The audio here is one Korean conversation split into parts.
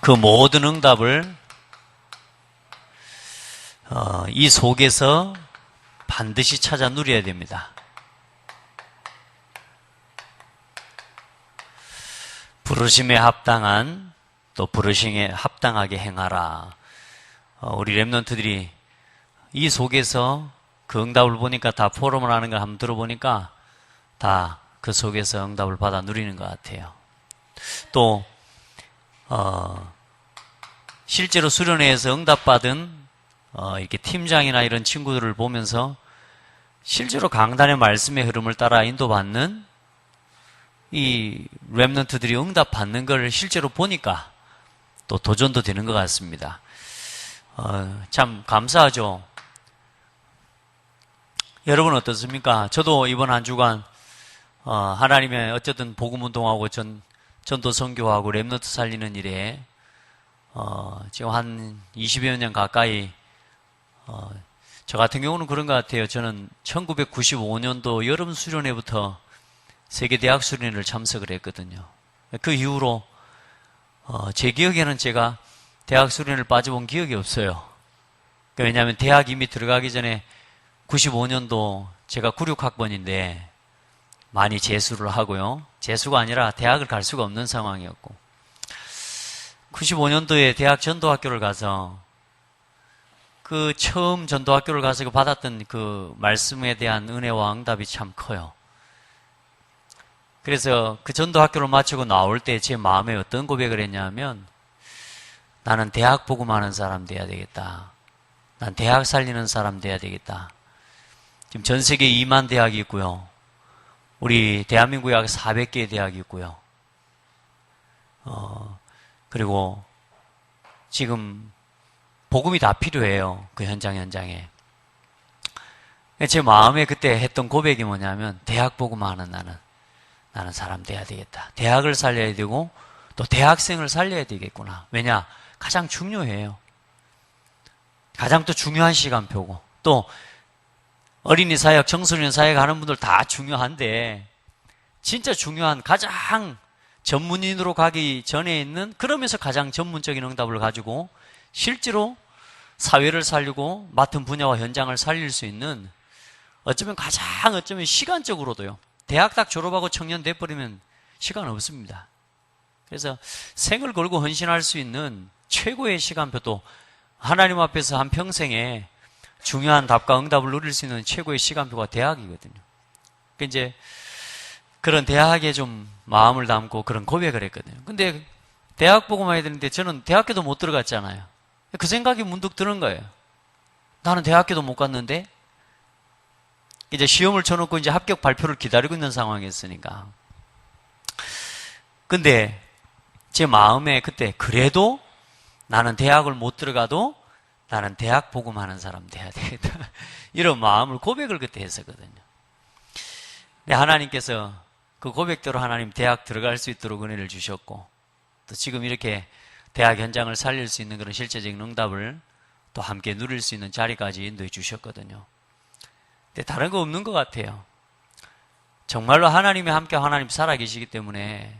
그 모든 응답을 이 속에서 반드시 찾아 누려야 됩니다. 부르심에 합당한, 또 부르심에 합당하게 행하라. 우리 랩런트들이 이 속에서 그 응답을 보니까, 다 포럼을 하는 걸 한번 들어보니까 다 그 속에서 응답을 받아 누리는 것 같아요. 또 실제로 수련회에서 응답받은 이렇게 팀장이나 이런 친구들을 보면서 실제로 강단의 말씀의 흐름을 따라 인도받는 이 랩런트들이 응답받는 걸 실제로 보니까 또 도전도 되는 것 같습니다. 참 감사하죠. 여러분 어떻습니까? 저도 이번 한 주간 하나님의 어쨌든 복음운동하고 전도 선교하고 랩런트 살리는 일에 지금 한 20여 년 가까이 저 같은 경우는 그런 것 같아요. 저는 1995년도 여름 수련회부터 세계 대학 수련회를 참석을 했거든요. 그 이후로 제 기억에는 제가 대학 수련회를 빠져본 기억이 없어요. 왜냐하면 대학 이미 들어가기 전에 95년도 제가 96학번인데 많이 재수를 하고요. 재수가 아니라 대학을 갈 수가 없는 상황이었고, 95년도에 대학 전도학교를 가서 그 처음 전도학교를 가서 받았던 그 말씀에 대한 은혜와 응답이 참 커요. 그래서 그 전도학교를 마치고 나올 때 제 마음에 어떤 고백을 했냐면, 나는 대학 복음하는 사람 돼야 되겠다. 난 대학 살리는 사람 돼야 되겠다. 지금 전 세계에 2만 대학이 있고요. 우리 대한민국에 약 400개의 대학이 있고요. 그리고 지금 복음이 다 필요해요. 그 현장에. 제 마음에 그때 했던 고백이 뭐냐면, 대학 복음하는 나는 사람 돼야 되겠다. 대학을 살려야 되고 또 대학생을 살려야 되겠구나. 왜냐? 가장 중요해요. 가장 또 중요한 시간표고, 또 어린이 사역, 청소년 사역 하는 분들 다 중요한데, 진짜 중요한 가장 전문인으로 가기 전에 있는, 그러면서 가장 전문적인 응답을 가지고 실제로 사회를 살리고 맡은 분야와 현장을 살릴 수 있는, 어쩌면 시간적으로도요. 대학 딱 졸업하고 청년 돼버리면 시간 없습니다. 그래서 생을 걸고 헌신할 수 있는 최고의 시간표도, 하나님 앞에서 한 평생에 중요한 답과 응답을 누릴 수 있는 최고의 시간표가 대학이거든요. 그러니까 이제 그런 대학에 좀 마음을 담고 그런 고백을 했거든요. 근데 대학 보고 와야 되는데 저는 대학교도 못 들어갔잖아요. 그 생각이 문득 드는 거예요. 나는 대학교도 못 갔는데, 이제 시험을 쳐놓고 이제 합격 발표를 기다리고 있는 상황이었으니까. 근데 제 마음에 그때, 그래도 나는 대학을 못 들어가도 나는 대학 복음하는 사람 돼야 되겠다. 이런 마음을, 고백을 그때 했었거든요. 근데 하나님께서 그 고백대로 하나님 대학 들어갈 수 있도록 은혜를 주셨고, 또 지금 이렇게 대학 현장을 살릴 수 있는 그런 실제적인 응답을 또 함께 누릴 수 있는 자리까지 인도해 주셨거든요. 근데 다른 거 없는 것 같아요. 정말로 하나님이 함께 하나님 살아계시기 때문에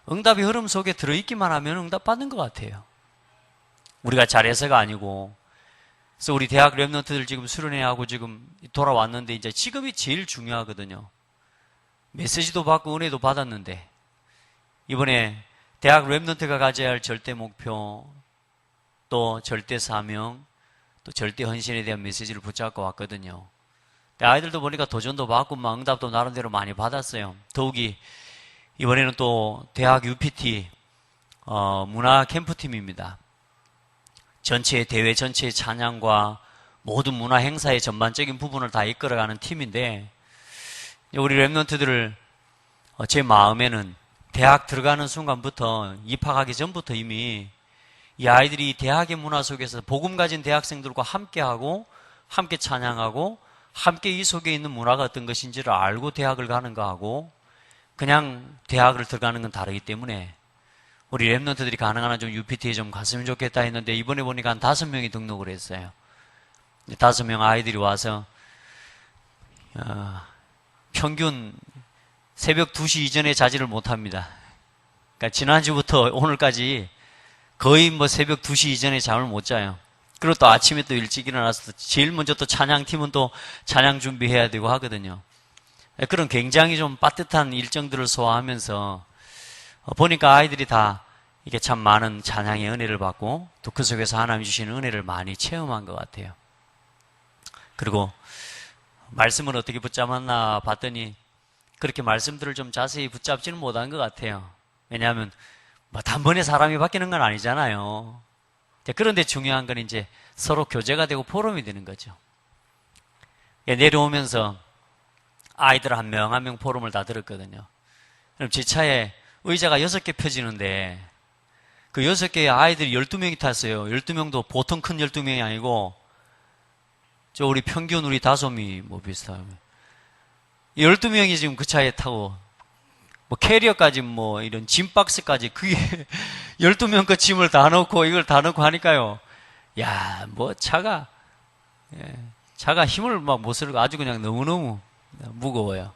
응답의 흐름 속에 들어있기만 하면 응답 받는 것 같아요. 우리가 잘해서가 아니고. 그래서 우리 대학 랩런트들 지금 수련회하고 지금 돌아왔는데, 이제 지금이 제일 중요하거든요. 메시지도 받고 은혜도 받았는데, 이번에 대학 랩런트가 가져야 할 절대 목표, 또 절대 사명, 또 절대 헌신에 대한 메시지를 붙잡고 왔거든요. 아이들도 보니까 도전도 받고 막 응답도 나름대로 많이 받았어요. 더욱이 이번에는 또 대학 UPT 문화 캠프팀입니다. 전체의 대회 전체의 찬양과 모든 문화 행사의 전반적인 부분을 다 이끌어가는 팀인데, 우리 랩런트들을 제 마음에는 대학 들어가는 순간부터, 입학하기 전부터 이미 이 아이들이 대학의 문화 속에서 복음 가진 대학생들과 함께하고 함께 찬양하고 함께 이 속에 있는 문화가 어떤 것인지를 알고 대학을 가는 거하고 그냥 대학을 들어가는 건 다르기 때문에, 우리 랩런트들이 가능한 한 좀 UPT에 좀 갔으면 좋겠다 했는데, 이번에 보니까 한 5명이 등록을 했어요. 5명 아이들이 와서 평균 새벽 2시 이전에 자지를 못합니다. 그러니까 지난주부터 오늘까지 거의 뭐 새벽 2시 이전에 잠을 못 자요. 그리고 또 아침에 또 일찍 일어나서 제일 먼저 또 찬양팀은 또 찬양 준비해야 되고 하거든요. 그런 굉장히 좀 빠듯한 일정들을 소화하면서 보니까 아이들이 다 이게 참 많은 찬양의 은혜를 받고 또 그 속에서 하나님 주시는 은혜를 많이 체험한 것 같아요. 그리고 말씀을 어떻게 붙잡았나 봤더니 그렇게 말씀들을 좀 자세히 붙잡지는 못한 것 같아요. 왜냐하면 뭐 단번에 사람이 바뀌는 건 아니잖아요. 그런데 중요한 건 이제 서로 교제가 되고 포럼이 되는 거죠. 내려오면서 아이들 한 명 한 명 포럼을 다 들었거든요. 그럼 제 차에 의자가 6개 펴지는데 그 6개의 아이들이 12명이 탔어요. 12명도 보통 큰 12명이 아니고 저 우리 평균 우리 5미 뭐 비슷하면 12명이 지금 그 차에 타고 뭐 캐리어까지 뭐 이런 짐 박스까지 그게 12명 그 짐을 다 넣고 이걸 다 넣고 하니까요. 야, 뭐 차가 힘을 막 못 쓰고 아주 그냥 너무너무 무거워요.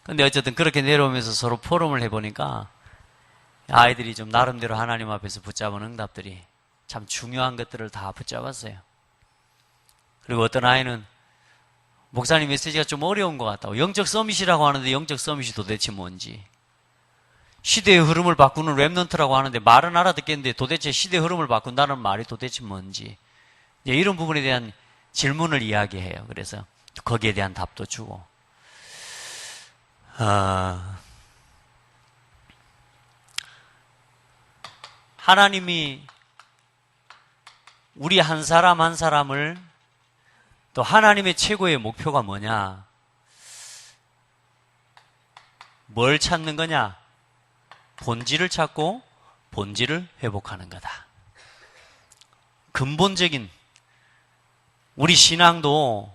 근데 어쨌든 그렇게 내려오면서 서로 포럼을 해보니까 아이들이 좀 나름대로 하나님 앞에서 붙잡은 응답들이 참 중요한 것들을 다 붙잡았어요. 그리고 어떤 아이는 목사님 메시지가 좀 어려운 것 같다고. 영적 서밋이라고 하는데 영적 서밋이 도대체 뭔지. 시대의 흐름을 바꾸는 랩넌트라고 하는데 말은 알아듣겠는데 도대체 시대의 흐름을 바꾼다는 말이 도대체 뭔지. 이런 부분에 대한 질문을 이야기해요. 그래서 거기에 대한 답도 주고. 하나님이 우리 한 사람 한 사람을 또 하나님의 최고의 목표가 뭐냐? 뭘 찾는 거냐? 본질을 찾고 본질을 회복하는 거다. 근본적인 우리 신앙도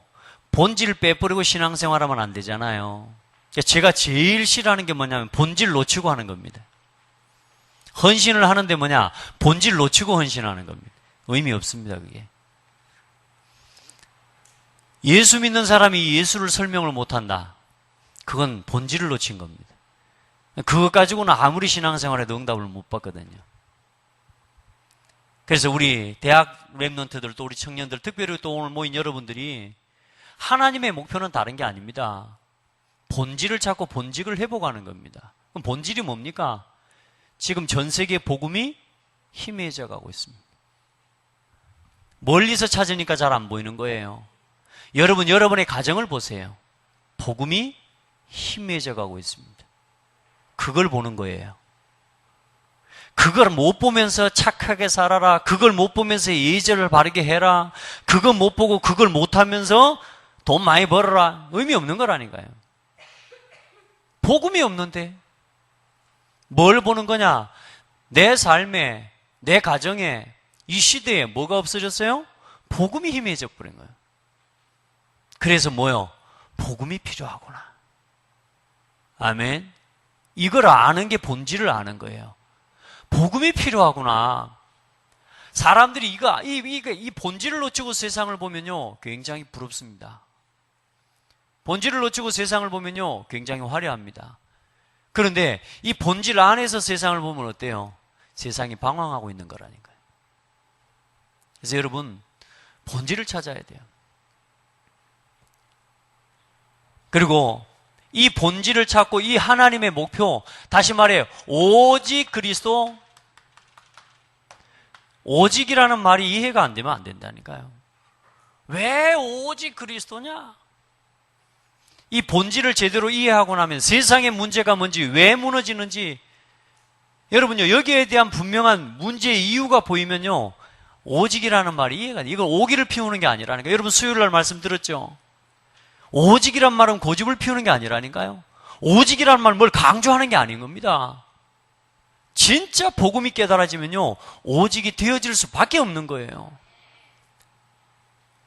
본질을 빼버리고 신앙생활하면 안 되잖아요. 제가 제일 싫어하는 게 뭐냐면 본질 놓치고 하는 겁니다. 헌신을 하는데 뭐냐? 본질 놓치고 헌신하는 겁니다. 의미 없습니다, 그게. 예수 믿는 사람이 예수를 설명을 못한다. 그건 본질을 놓친 겁니다. 그것 가지고는 아무리 신앙생활해도 응답을 못 받거든요. 그래서 우리 대학 랩런트들 또 우리 청년들 특별히 또 오늘 모인 여러분들이 하나님의 목표는 다른 게 아닙니다. 본질을 찾고 본질을 회복하는 겁니다. 그럼 본질이 뭡니까? 지금 전 세계 복음이 희미해져 가고 있습니다. 멀리서 찾으니까 잘 안 보이는 거예요. 여러분의 가정을 보세요. 복음이 희미해져 가고 있습니다. 그걸 보는 거예요. 그걸 못 보면서 착하게 살아라. 그걸 못 보면서 예절을 바르게 해라. 그거 못 보고 그걸 못 하면서 돈 많이 벌어라. 의미 없는 거라니까요. 복음이 없는데 뭘 보는 거냐? 내 삶에, 내 가정에, 이 시대에 뭐가 없어졌어요? 복음이 희미해져 버린 거예요. 그래서 뭐요? 복음이 필요하구나. 아멘. 이걸 아는 게 본질을 아는 거예요. 복음이 필요하구나. 사람들이 이 본질을 놓치고 세상을 보면요, 굉장히 부럽습니다. 본질을 놓치고 세상을 보면요, 굉장히 화려합니다. 그런데 이 본질 안에서 세상을 보면 어때요? 세상이 방황하고 있는 거라니까요. 그래서 여러분, 본질을 찾아야 돼요. 그리고 이 본질을 찾고 이 하나님의 목표, 다시 말해 오직 그리스도, 오직이라는 말이 이해가 안 되면 안 된다니까요. 왜 오직 그리스도냐? 이 본질을 제대로 이해하고 나면 세상의 문제가 뭔지, 왜 무너지는지, 여러분요, 여기에 대한 분명한 문제의 이유가 보이면요, 오직이라는 말이 이해가 돼요. 이걸 오기를 피우는 게 아니라니까요. 여러분 수요일 날 말씀 들었죠? 오직이란 말은 고집을 피우는 게 아니라니까요. 오직이라는 말은 뭘 강조하는 게 아닌 겁니다. 진짜 복음이 깨달아지면요, 오직이 되어질 수밖에 없는 거예요.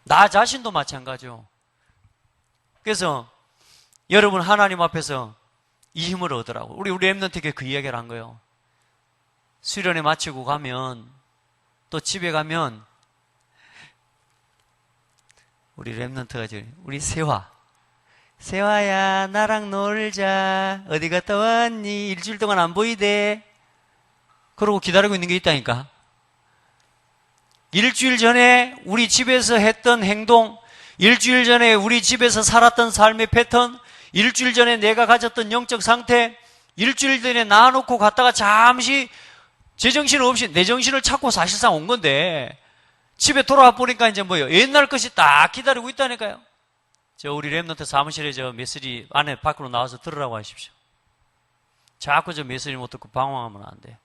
나 자신도 마찬가지요. 그래서 여러분 하나님 앞에서 이 힘을 얻으라고. 우리 랩런트에게 그 이야기를 한 거예요. 수련회 마치고 가면, 또 집에 가면 우리 랩런트가 우리 세화야 나랑 놀자. 어디 갔다 왔니? 일주일 동안 안 보이대. 그러고 기다리고 있는 게 있다니까. 일주일 전에 우리 집에서 했던 행동, 일주일 전에 우리 집에서 살았던 삶의 패턴, 일주일 전에 내가 가졌던 영적 상태, 일주일 전에 놔놓고 갔다가 잠시 제정신 없이 내 정신을 찾고 사실상 온 건데, 집에 돌아와 보니까 이제 뭐예요? 옛날 것이 딱 기다리고 있다니까요. 우리 랩런트 사무실에 메시지 안에 밖으로 나와서 들으라고 하십시오. 자꾸 메시지 못 듣고 방황하면 안 돼요.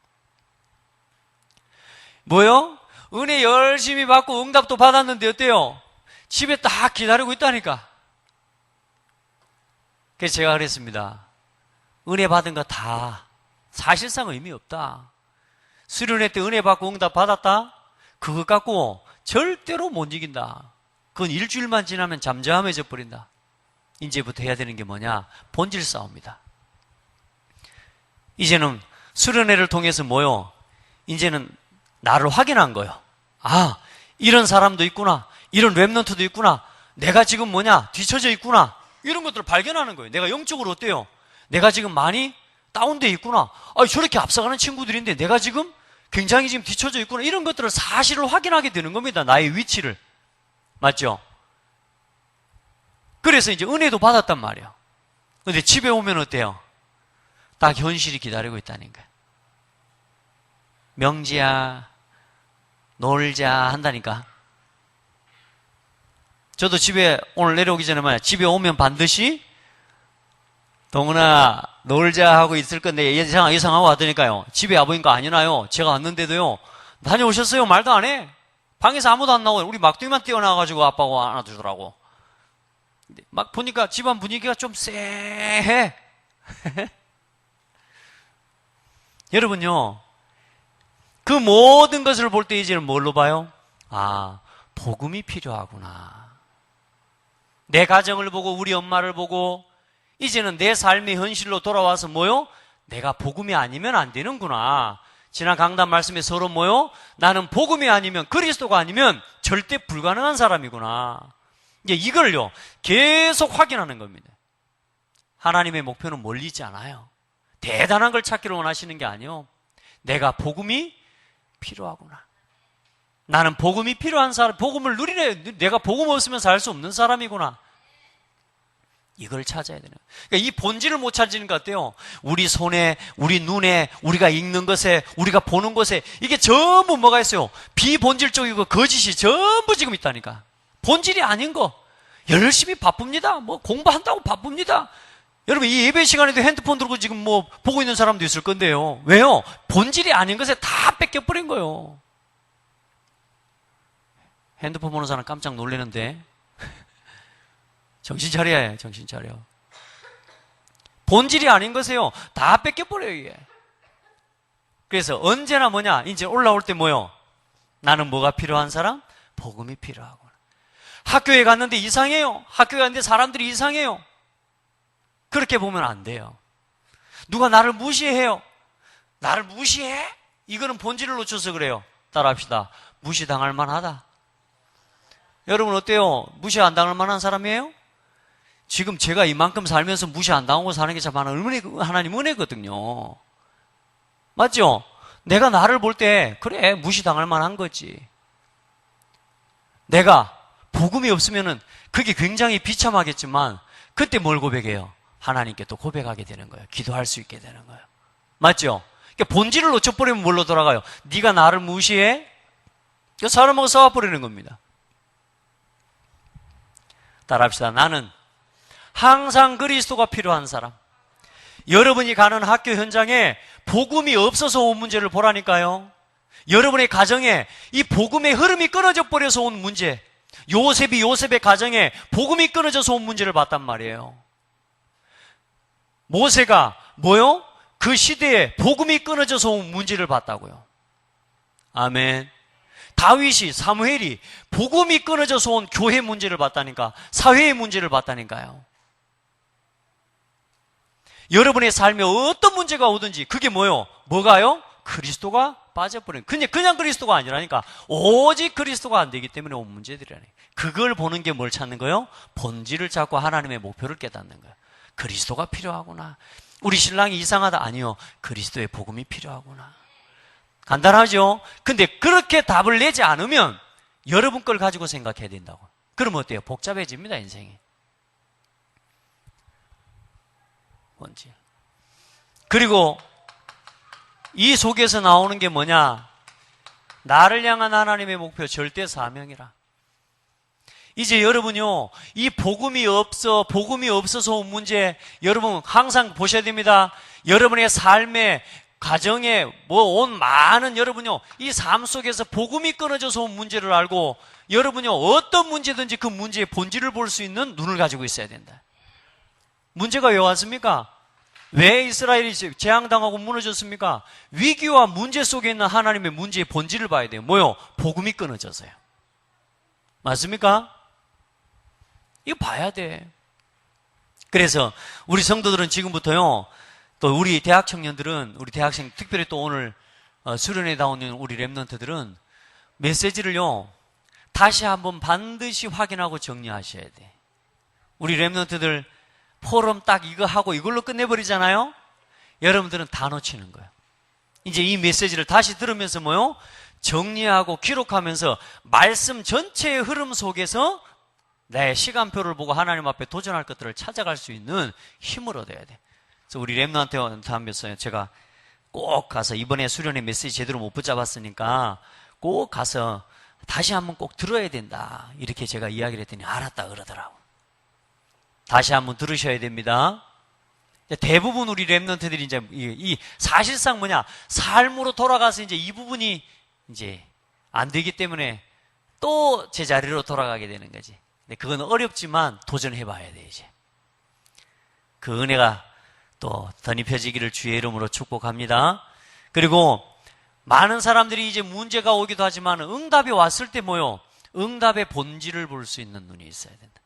뭐요? 은혜 열심히 받고 응답도 받았는데 어때요? 집에 딱 기다리고 있다니까. 그래서 제가 그랬습니다. 은혜 받은 거 다 사실상 의미 없다. 수련회 때 은혜 받고 응답 받았다? 그것 갖고 절대로 못 이긴다. 그건 일주일만 지나면 잠잠해져 버린다. 이제부터 해야 되는 게 뭐냐? 본질 싸움이다. 이제는 수련회를 통해서 뭐요? 이제는 나를 확인한 거예요. 아, 이런 사람도 있구나. 이런 랩런트도 있구나. 내가 지금 뭐냐? 뒤처져 있구나. 이런 것들을 발견하는 거예요. 내가 영적으로 어때요? 내가 지금 많이 다운돼 있구나. 아, 저렇게 앞서가는 친구들인데 내가 지금 굉장히 지금 뒤처져 있구나. 이런 것들을 사실을 확인하게 되는 겁니다. 나의 위치를. 맞죠? 그래서 이제 은혜도 받았단 말이에요. 근데 집에 오면 어때요? 딱 현실이 기다리고 있다는 거예요. 명지야, 놀자 한다니까. 저도 집에 오늘 내려오기 전에 말이야. 집에 오면 반드시 동훈아 놀자 하고 있을 건데 예상하고 왔더니까요. 집에 와보니까 아니나요. 제가 왔는데도요. 다녀오셨어요? 말도 안 해. 방에서 아무도 안 나오고 우리 막둥이만 뛰어나와가지고 아빠가 안아주더라고. 막 보니까 집안 분위기가 좀 쎄해. 여러분요. 그 모든 것을 볼 때 이제는 뭘로 봐요? 아, 복음이 필요하구나. 내 가정을 보고 우리 엄마를 보고 이제는 내 삶의 현실로 돌아와서 뭐요? 내가 복음이 아니면 안 되는구나. 지난 강단 말씀에 서로 뭐요? 나는 복음이 아니면 그리스도가 아니면 절대 불가능한 사람이구나. 이제 이걸요 계속 확인하는 겁니다. 하나님의 목표는 멀리 있지 않아요. 대단한 걸 찾기를 원하시는 게 아니요. 내가 복음이 필요하구나. 나는 복음이 필요한 사람, 복음을 누리래. 내가 복음 없으면 살 수 없는 사람이구나. 이걸 찾아야 되는 거예요. 그러니까 이 본질을 못 찾는 것 같아요. 우리 손에, 우리 눈에, 우리가 읽는 것에, 우리가 보는 것에 이게 전부 뭐가 있어요? 비본질적이고 거짓이 전부 지금 있다니까. 본질이 아닌 거. 열심히 바쁩니다. 뭐 공부한다고 바쁩니다. 여러분 이 예배 시간에도 핸드폰 들고 지금 뭐 보고 있는 사람도 있을 건데요. 왜요? 본질이 아닌 것에 다 뺏겨버린 거예요. 핸드폰 보는 사람 깜짝 놀라는데 정신 차려야 해. 정신 차려. 본질이 아닌 것이에요. 다 뺏겨버려요 이게. 그래서 언제나 뭐냐? 이제 올라올 때 뭐요? 나는 뭐가 필요한 사람? 복음이 필요하고. 학교에 갔는데 이상해요. 학교에 갔는데 사람들이 이상해요. 그렇게 보면 안 돼요. 누가 나를 무시해요. 나를 무시해? 이거는 본질을 놓쳐서 그래요. 따라합시다. 무시당할 만하다. 여러분 어때요? 무시 안 당할 만한 사람이에요? 지금 제가 이만큼 살면서 무시 안 당하고 사는 게 참 하나님 은혜거든요. 맞죠? 내가 나를 볼 때 그래 무시 당할 만한 거지. 내가 복음이 없으면은 그게 굉장히 비참하겠지만 그때 뭘 고백해요? 하나님께 또 고백하게 되는 거예요. 기도할 수 있게 되는 거예요. 맞죠? 그러니까 본질을 놓쳐버리면 뭘로 돌아가요? 네가 나를 무시해? 사람하고 싸워버리는 겁니다. 따라합시다. 나는 항상 그리스도가 필요한 사람. 여러분이 가는 학교 현장에 복음이 없어서 온 문제를 보라니까요. 여러분의 가정에 이 복음의 흐름이 끊어져 버려서 온 문제. 요셉의 가정에 복음이 끊어져서 온 문제를 봤단 말이에요. 모세가 뭐요? 그 시대에 복음이 끊어져서 온 문제를 봤다고요. 아멘. 다윗이, 사무엘이 복음이 끊어져서 온 교회 문제를 봤다니까. 사회의 문제를 봤다니까요. 여러분의 삶에 어떤 문제가 오든지 그게 뭐요? 뭐가요? 그리스도가 빠져버린. 그냥 그리스도가 아니라니까. 오직 그리스도가 안 되기 때문에 온 문제들이라니. 그걸 보는 게 뭘 찾는 거예요? 본질을 찾고 하나님의 목표를 깨닫는 거예요. 그리스도가 필요하구나. 우리 신랑이 이상하다. 아니요. 그리스도의 복음이 필요하구나. 간단하죠? 근데 그렇게 답을 내지 않으면 여러분 걸 가지고 생각해야 된다고. 그러면 어때요? 복잡해집니다, 인생이. 뭔지. 그리고 이 속에서 나오는 게 뭐냐? 나를 향한 하나님의 목표, 절대 사명이라. 이제 여러분요, 이 복음이 없어서 온 문제, 여러분 항상 보셔야 됩니다. 여러분의 삶에, 가정에, 온 많은 여러분요, 이 삶 속에서 복음이 끊어져서 온 문제를 알고, 여러분요, 어떤 문제든지 그 문제의 본질을 볼 수 있는 눈을 가지고 있어야 된다. 문제가 왜 왔습니까? 왜 이스라엘이 재앙당하고 무너졌습니까? 위기와 문제 속에 있는 하나님의 문제의 본질을 봐야 돼요. 뭐요? 복음이 끊어져서요. 맞습니까? 이거 봐야 돼. 그래서 우리 성도들은 지금부터요, 또 우리 대학 청년들은, 우리 대학생, 특별히 또 오늘 수련회 나오는 우리 랩런트들은 메시지를요, 다시 한번 반드시 확인하고 정리하셔야 돼. 우리 랩런트들 포럼 딱 이거 하고 이걸로 끝내버리잖아요? 여러분들은 다 놓치는 거예요. 이제 이 메시지를 다시 들으면서 뭐요? 정리하고 기록하면서 말씀 전체의 흐름 속에서 내 시간표를 보고 하나님 앞에 도전할 것들을 찾아갈 수 있는 힘을 얻어야 돼. 그래서 우리 랩런트한테 하면서 제가 꼭 가서 이번에 수련회 메시지 제대로 못 붙잡았으니까 꼭 가서 다시 한번 꼭 들어야 된다. 이렇게 제가 이야기를 했더니 알았다 그러더라고. 다시 한번 들으셔야 됩니다. 대부분 우리 랩런트들이 이제 이 사실상 뭐냐, 삶으로 돌아가서 이제 이 부분이 이제 안 되기 때문에 또 제자리로 돌아가게 되는 거지. 근데 그건 어렵지만 도전해봐야 돼, 이제. 그 은혜가 또 덧입혀지기를 주의 이름으로 축복합니다. 그리고 많은 사람들이 이제 문제가 오기도 하지만 응답이 왔을 때 뭐요? 응답의 본질을 볼 수 있는 눈이 있어야 된다.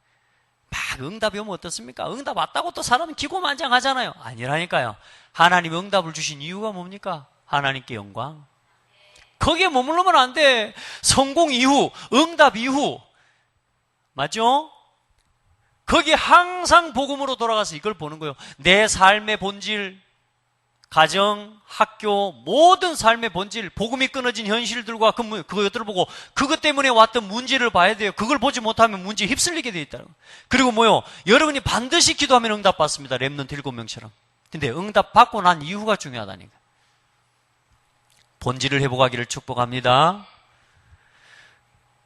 막 응답이 오면 어떻습니까? 응답 왔다고 또 사람은 기고만장하잖아요. 아니라니까요. 하나님이 응답을 주신 이유가 뭡니까? 하나님께 영광. 거기에 머무르면 안 돼. 성공 이후, 응답 이후. 맞죠? 거기에 항상 복음으로 돌아가서 이걸 보는 거예요. 내 삶의 본질, 가정, 학교, 모든 삶의 본질, 복음이 끊어진 현실들과 그것들을 보고 그것 때문에 왔던 문제를 봐야 돼요. 그걸 보지 못하면 문제에 휩쓸리게 되어 있다는 거예요. 그리고 뭐요? 여러분이 반드시 기도하면 응답 받습니다. 랩넌트 7명처럼. 근데 응답 받고 난 이유가 중요하다니까. 본질을 회복하기를 축복합니다.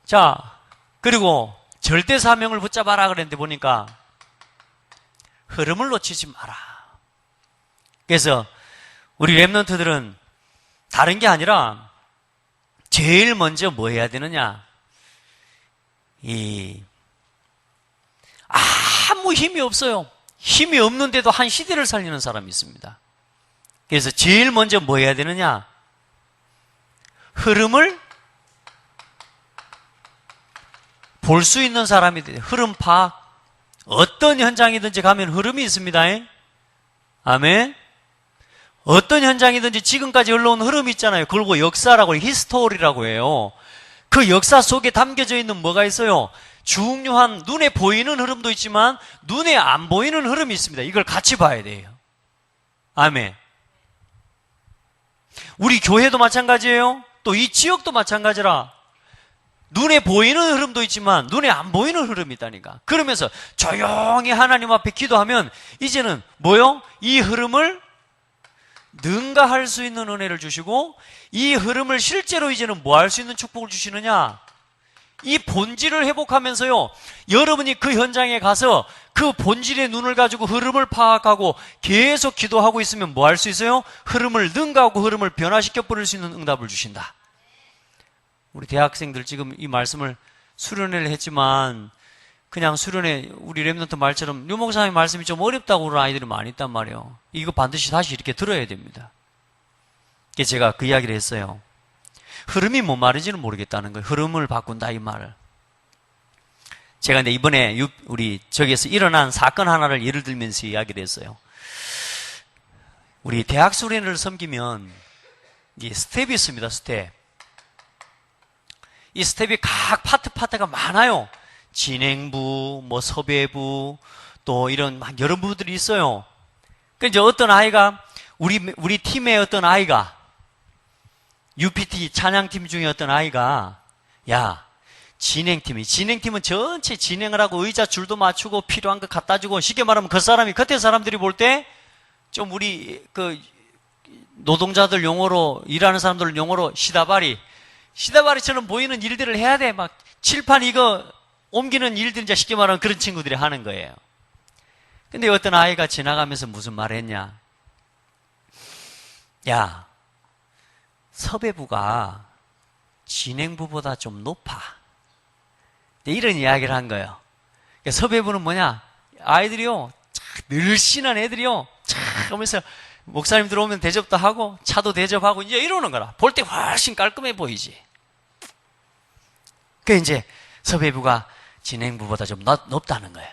자, 그리고 절대 사명을 붙잡아라 그랬는데 보니까 흐름을 놓치지 마라. 그래서 우리 랩런트들은 다른 게 아니라 제일 먼저 뭐 해야 되느냐? 아무 힘이 없어요. 힘이 없는데도 한 시대를 살리는 사람이 있습니다. 그래서 제일 먼저 뭐 해야 되느냐? 흐름을 볼 수 있는 사람이 돼요. 흐름 파악. 어떤 현장이든지 가면 흐름이 있습니다. 아멘. 어떤 현장이든지 지금까지 흘러온 흐름이 있잖아요. 그걸 뭐 역사라고 해요. 히스토리라고 해요. 그 역사 속에 담겨져 있는 뭐가 있어요? 중요한 눈에 보이는 흐름도 있지만 눈에 안 보이는 흐름이 있습니다. 이걸 같이 봐야 돼요. 아멘. 우리 교회도 마찬가지예요. 또 이 지역도 마찬가지라. 눈에 보이는 흐름도 있지만 눈에 안 보이는 흐름이 있다니까. 그러면서 조용히 하나님 앞에 기도하면 이제는 뭐요? 이 흐름을 능가할 수 있는 은혜를 주시고 이 흐름을 실제로 이제는 뭐 할 수 있는 축복을 주시느냐? 이 본질을 회복하면서요, 여러분이 그 현장에 가서 그 본질의 눈을 가지고 흐름을 파악하고 계속 기도하고 있으면 뭐 할 수 있어요? 흐름을 능가하고 흐름을 변화시켜 버릴 수 있는 응답을 주신다. 우리 대학생들 지금 이 말씀을 수련회를 했지만 그냥 수련회 우리 랩런트 말처럼 류 목사님 말씀이 좀 어렵다고 그러는 아이들이 많이 있단 말이에요. 이거 반드시 다시 이렇게 들어야 됩니다. 그래서 제가 그 이야기를 했어요. 흐름이 뭔 말인지는 모르겠다는 거예요. 흐름을 바꾼다 이 말을. 제가 근데 이번에 우리 저기에서 일어난 사건 하나를 예를 들면서 이야기를 했어요. 우리 대학 수련회를 섬기면 이 스텝이 있습니다. 스텝. 이 스텝이 각 파트가 많아요. 진행부, 뭐 섭외부, 또 이런 막 여러 부들이 있어요. 그러니까 이제 어떤 아이가 우리 팀의 어떤 아이가 UPT 찬양팀 중에 어떤 아이가, 야, 진행팀은 전체 진행을 하고 의자 줄도 맞추고 필요한 거 갖다 주고, 쉽게 말하면 그 사람이, 그때 사람들이 볼 때 좀 우리 노동자들 용어로, 일하는 사람들 용어로 시다바리처럼 보이는 일들을 해야 돼. 막 칠판 이거 옮기는 일들, 이제 쉽게 말하면 그런 친구들이 하는 거예요. 근데 어떤 아이가 지나가면서 무슨 말을 했냐? 야, 섭외부가 진행부보다 좀 높아. 이런 이야기를 한 거예요. 그러니까 섭외부는 뭐냐? 아이들이요, 늘씬한 애들이요, 하면서 목사님 들어오면 대접도 하고 차도 대접하고 이제 이러는 거라. 볼 때 훨씬 깔끔해 보이지. 그 이제 섭외부가 진행부보다 좀 높다는 거예요.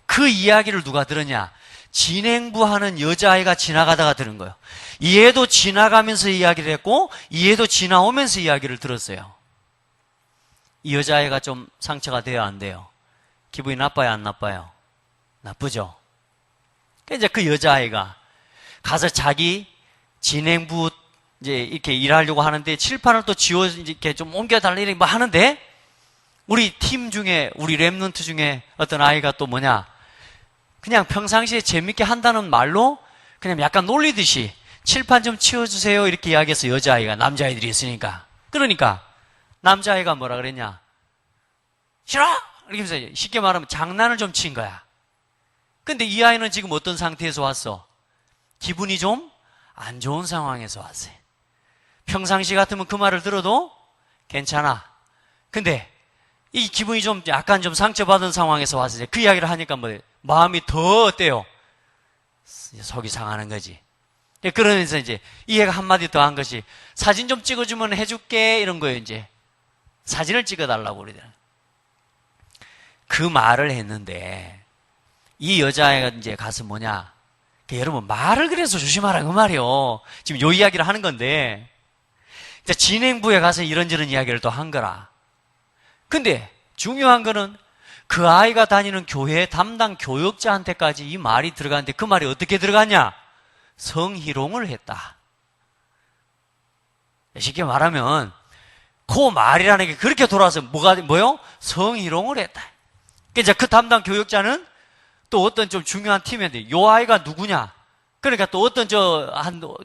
그 이야기를 누가 들었냐? 진행부 하는 여자아이가 지나가다가 들은 거예요. 얘도 지나가면서 이야기를 했고 얘도 지나오면서 이야기를 들었어요. 이 여자아이가 좀 상처가 돼요, 안 돼요? 기분이 나빠요, 안 나빠요? 나쁘죠? 이제 그 여자아이가 가서 자기 진행부 이제 이렇게 일하려고 하는데 칠판을 또 지워 이렇게 좀 옮겨달라 이렇게 뭐 하는데, 우리 팀 중에, 우리 랩런트 중에 어떤 아이가 또 뭐냐, 그냥 평상시에 재밌게 한다는 말로 그냥 약간 놀리듯이 칠판 좀 치워주세요 이렇게 이야기해서, 여자아이가, 남자아이들이 있으니까. 그러니까 남자아이가 뭐라 그랬냐? 싫어! 이렇게 하면서 쉽게 말하면 장난을 좀 친 거야. 근데 이 아이는 지금 어떤 상태에서 왔어? 기분이 좀 안 좋은 상황에서 왔어요. 평상시 같으면 그 말을 들어도 괜찮아. 근데 이 기분이 좀 약간 좀 상처받은 상황에서 왔어요. 그 이야기를 하니까 뭐 마음이 더 어때요? 속이 상하는 거지. 그러면서 이제 이 애가 한마디 더 한 것이, 사진 좀 찍어주면 해줄게 이런 거예요. 이제 사진을 찍어달라고 그러더라고요. 그 말을 했는데 이 여자애가 이제 가서 뭐냐, 여러분 말을 그래서 조심하라 그 말이요. 지금 요 이야기를 하는 건데, 진행부에 가서 이런저런 이야기를 또 한 거라. 근데 중요한 거는 그 아이가 다니는 교회 담당 교역자한테까지 이 말이 들어가는데, 그 말이 어떻게 들어갔냐? 성희롱을 했다. 쉽게 말하면 그 말이라는 게 그렇게 돌아서 뭐요? 성희롱을 했다. 그러니까 그 담당 교역자는 또 어떤 좀 중요한 팀인데, 요 아이가 누구냐? 그러니까 또 어떤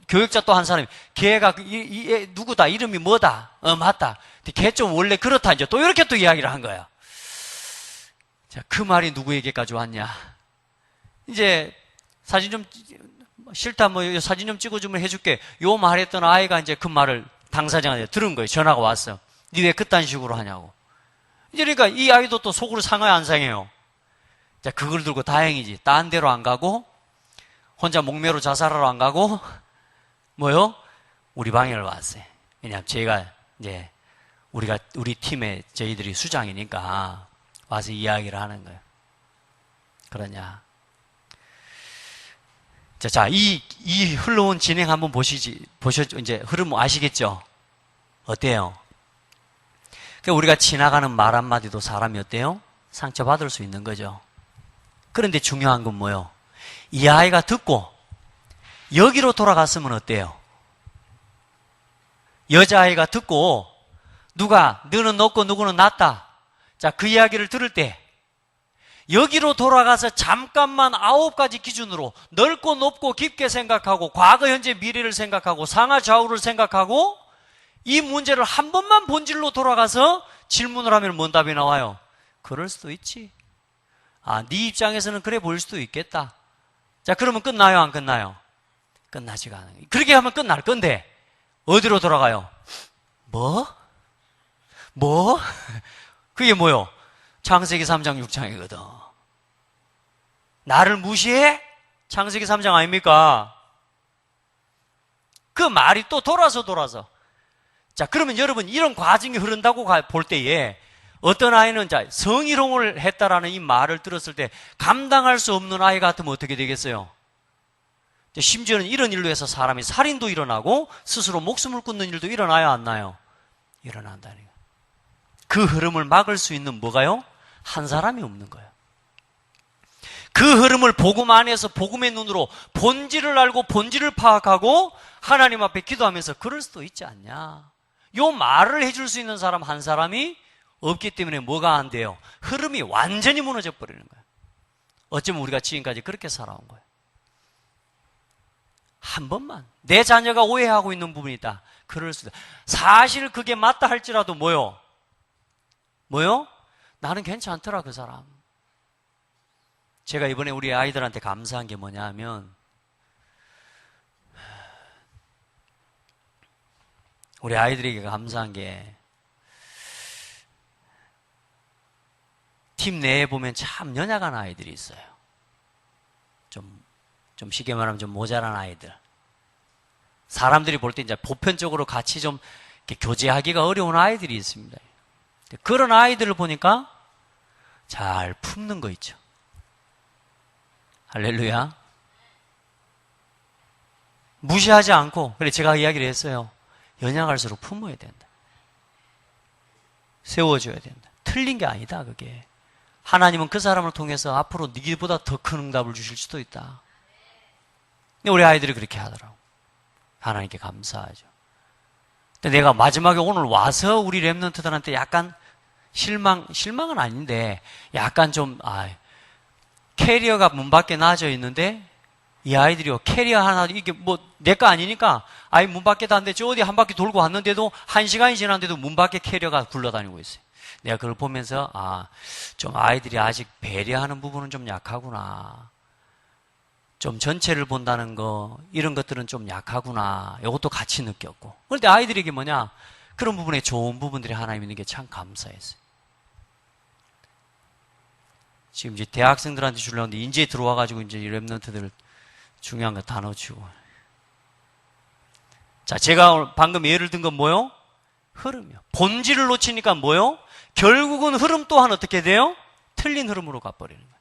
교역자 또 한 사람이, 걔가 이 누구다? 이름이 뭐다? 맞다. 걔 좀 원래 그렇다. 이제 또 이렇게 또 이야기를 한 거야. 자, 그 말이 누구에게까지 왔냐? 이제 사진 좀, 싫다, 뭐 사진 좀 찍어주면 해줄게. 요 말했던 아이가 이제 그 말을 당사자한테 들은 거예요. 전화가 왔어. 니 왜 그딴 식으로 하냐고. 이제 그러니까 이 아이도 또 속으로 상해요, 안 상해요? 자, 그걸 들고 다행이지. 딴 데로 안 가고, 혼자 목매로 자살하러 안 가고, 뭐요? 우리 방에 왔어요. 왜냐면 제가 이제, 우리 팀에 저희들이 수장이니까 와서 이야기를 하는 거예요. 그러냐. 자, 이 흘러온 진행 한번 보셨죠? 이제 흐름 아시겠죠? 어때요? 그러니까 우리가 지나가는 말 한마디도 사람이 어때요? 상처받을 수 있는 거죠. 그런데 중요한 건 뭐요? 이 아이가 듣고 여기로 돌아갔으면 어때요? 여자아이가 듣고 너는 높고 누구는 낮다. 자, 그 이야기를 들을 때 여기로 돌아가서 잠깐만 9가지 기준으로 넓고 높고 깊게 생각하고 과거, 현재, 미래를 생각하고 상하, 좌우를 생각하고 이 문제를 한 번만 본질로 돌아가서 질문을 하면 뭔 답이 나와요? 그럴 수도 있지. 네 입장에서는 그래 보일 수도 있겠다. 자, 그러면 끝나요, 안 끝나요? 끝나지가 않아요. 그렇게 하면 끝날 건데 어디로 돌아가요? 뭐? 그게 뭐요? 창세기 3장 6장이거든. 나를 무시해? 창세기 3장 아닙니까? 그 말이 또 돌아서. 자, 그러면 여러분 이런 과정이 흐른다고 볼 때에 어떤 아이는 성희롱을 했다라는 이 말을 들었을 때 감당할 수 없는 아이 같으면 어떻게 되겠어요? 심지어는 이런 일로 해서 사람이 살인도 일어나고 스스로 목숨을 끊는 일도 일어나요, 안 나요? 일어난다는 거예요. 그 흐름을 막을 수 있는 뭐가요? 한 사람이 없는 거예요. 그 흐름을 복음 안에서 복음의 눈으로 본질을 알고 본질을 파악하고 하나님 앞에 기도하면서 그럴 수도 있지 않냐? 요 말을 해줄 수 있는 사람 한 사람이 없기 때문에 뭐가 안 돼요? 흐름이 완전히 무너져 버리는 거예요. 어쩌면 우리가 지금까지 그렇게 살아온 거예요. 한 번만 내 자녀가 오해하고 있는 부분이 있다. 그럴 수도. 사실 그게 맞다 할지라도 뭐요? 나는 괜찮더라 그 사람. 제가 이번에 우리 아이들한테 감사한 게 뭐냐 하면 우리 아이들에게 감사한 게 팀 내에 보면 참 연약한 아이들이 있어요. 좀 쉽게 말하면 좀 모자란 아이들. 사람들이 볼 때 이제 보편적으로 같이 좀 이렇게 교제하기가 어려운 아이들이 있습니다. 그런 아이들을 보니까 잘 품는 거 있죠. 할렐루야. 무시하지 않고, 그래 제가 이야기를 했어요. 연약할수록 품어야 된다. 세워줘야 된다. 틀린 게 아니다 그게. 하나님은 그 사람을 통해서 앞으로 네보다 더 큰 응답을 주실 수도 있다. 근데 우리 아이들이 그렇게 하더라고. 하나님께 감사하죠. 근데 내가 마지막에 오늘 와서 우리 랩런트들한테 약간 실망은 아닌데 약간 좀 캐리어가 문 밖에 놔져 있는데 이 아이들이요 캐리어 하나 이게 뭐 내 거 아니니까 아이 문 밖에 놨는데 저 어디 한 바퀴 돌고 왔는데도 1시간이 지났는데도 문 밖에 캐리어가 굴러다니고 있어요. 내가 그걸 보면서 좀 아이들이 아직 배려하는 부분은 좀 약하구나. 좀 전체를 본다는 거 이런 것들은 좀 약하구나. 이것도 같이 느꼈고. 그런데 아이들에게 뭐냐? 그런 부분에 좋은 부분들이 하나님 있는 게 참 감사했어요. 지금 이제 대학생들한테 주려는데 이제 들어와가지고 이제 이 랩런트들 중요한 거 다 넣어주고. 자, 제가 방금 예를 든 건 뭐요? 흐름이요. 본질을 놓치니까 뭐요? 결국은 흐름 또한 어떻게 돼요? 틀린 흐름으로 가버리는 거예요.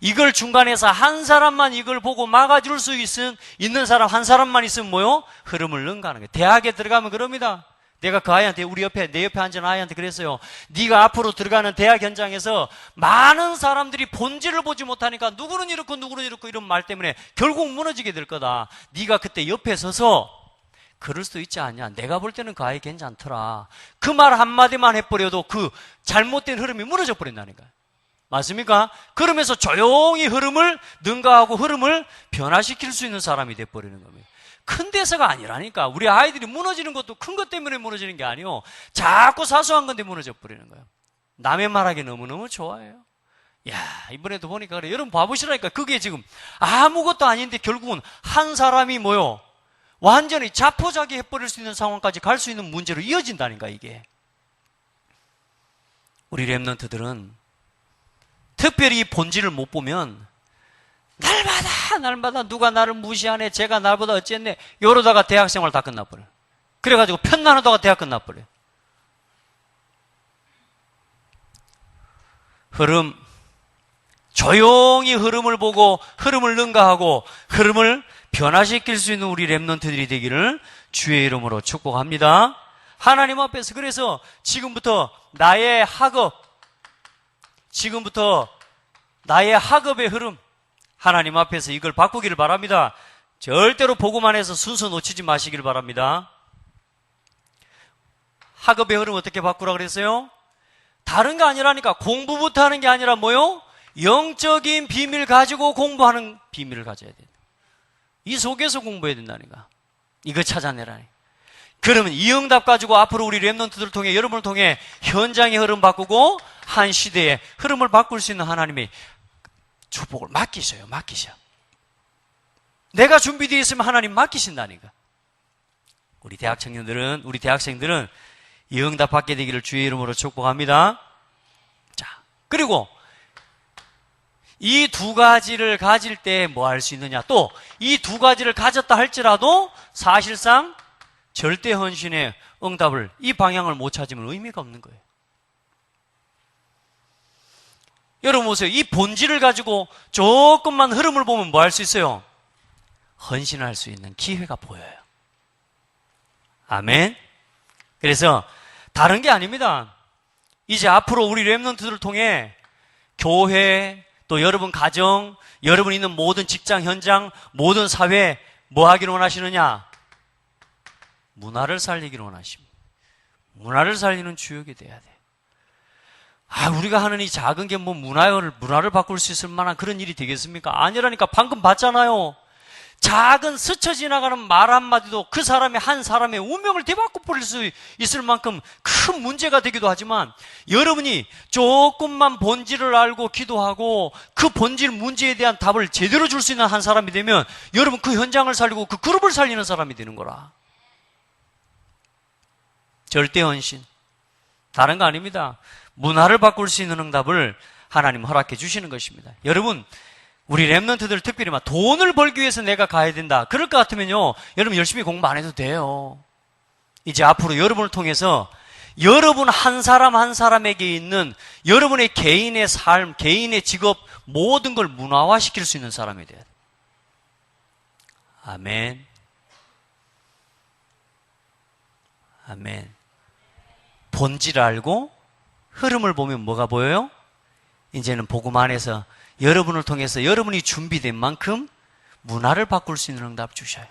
이걸 중간에서 한 사람만 이걸 보고 막아줄 수 있는 사람 한 사람만 있으면 뭐요? 흐름을 능가하는 거예요. 대학에 들어가면 그럽니다. 내가 그 아이한테 내 옆에 앉은 아이한테 그랬어요. 네가 앞으로 들어가는 대학 현장에서 많은 사람들이 본질을 보지 못하니까 누구는 이렇고 이런 말 때문에 결국 무너지게 될 거다. 네가 그때 옆에 서서 그럴 수도 있지 않냐. 내가 볼 때는 그 아이 괜찮더라. 그 말 한마디만 해버려도 그 잘못된 흐름이 무너져 버린다니까요. 맞습니까? 그러면서 조용히 흐름을 능가하고 흐름을 변화시킬 수 있는 사람이 돼버리는 겁니다. 큰 데서가 아니라니까. 우리 아이들이 무너지는 것도 큰 것 때문에 무너지는 게 아니요. 자꾸 사소한 건데 무너져 버리는 거예요. 남의 말하기 너무너무 좋아해요. 야, 이번에도 보니까 그래. 여러분 봐보시라니까. 그게 지금 아무것도 아닌데 결국은 한 사람이 뭐요? 완전히 자포자기 해버릴 수 있는 상황까지 갈 수 있는 문제로 이어진다니까 이게. 우리 랩런트들은 특별히 이 본질을 못 보면 날마다 누가 나를 무시하네, 제가 나보다 어쨌네 이러다가 대학생활 다 끝나버려요. 그래가지고 편나누다가 대학 끝나버려요. 흐름, 조용히 흐름을 보고 흐름을 능가하고 흐름을 변화시킬 수 있는 우리 랩런트들이 되기를 주의 이름으로 축복합니다. 하나님 앞에서 그래서 지금부터 나의 학업의 흐름 하나님 앞에서 이걸 바꾸기를 바랍니다. 절대로 보고만 해서 순서 놓치지 마시길 바랍니다. 학업의 흐름 어떻게 바꾸라 그랬어요? 다른 게 아니라니까. 공부부터 하는 게 아니라 뭐요? 영적인 비밀 가지고 공부하는 비밀을 가져야 된다. 이 속에서 공부해야 된다니까. 이거 찾아내라니. 그러면 이 응답 가지고 앞으로 우리 랩런트들을 통해 여러분을 통해 현장의 흐름 바꾸고 한 시대의 흐름을 바꿀 수 있는 하나님의 축복을 맡기셔. 내가 준비되어 있으면 하나님 맡기신다니까. 우리 대학생들은 이 응답 받게 되기를 주의 이름으로 축복합니다. 자, 그리고 이 두 가지를 가질 때 뭐 할 수 있느냐? 또 이 두 가지를 가졌다 할지라도 사실상 절대 헌신의 응답을 이 방향을 못 찾으면 의미가 없는 거예요. 여러분 보세요. 이 본질을 가지고 조금만 흐름을 보면 뭐 할 수 있어요? 헌신할 수 있는 기회가 보여요. 아멘. 그래서 다른 게 아닙니다. 이제 앞으로 우리 랩런트들을 통해 교회, 또 여러분 가정, 여러분 있는 모든 직장 현장, 모든 사회 뭐 하기를 원하시느냐? 문화를 살리기를 원하십니다. 문화를 살리는 주역이 돼야 돼. 우리가 하는 이 작은 게 뭐 문화를 바꿀 수 있을 만한 그런 일이 되겠습니까? 아니라니까. 방금 봤잖아요. 작은 스쳐 지나가는 말 한마디도 그 한 사람의 운명을 뒤바꿔 버릴 수 있을 만큼 큰 문제가 되기도 하지만, 여러분이 조금만 본질을 알고 기도하고 그 본질 문제에 대한 답을 제대로 줄 수 있는 한 사람이 되면, 여러분 그 현장을 살리고 그 그룹을 살리는 사람이 되는 거라. 절대 헌신. 다른 거 아닙니다. 문화를 바꿀 수 있는 응답을 하나님 허락해 주시는 것입니다. 여러분, 우리 렘넌트들 특별히 돈을 벌기 위해서 내가 가야 된다, 그럴 것 같으면요, 여러분 열심히 공부 안 해도 돼요. 이제 앞으로 여러분을 통해서 여러분 한 사람 한 사람에게 있는 여러분의 개인의 삶, 개인의 직업, 모든 걸 문화화시킬 수 있는 사람이 돼야 돼요. 아멘. 아멘. 본질을 알고 흐름을 보면 뭐가 보여요? 이제는 복음 안에서 여러분을 통해서 여러분이 준비된 만큼 문화를 바꿀 수 있는 응답 주셔요.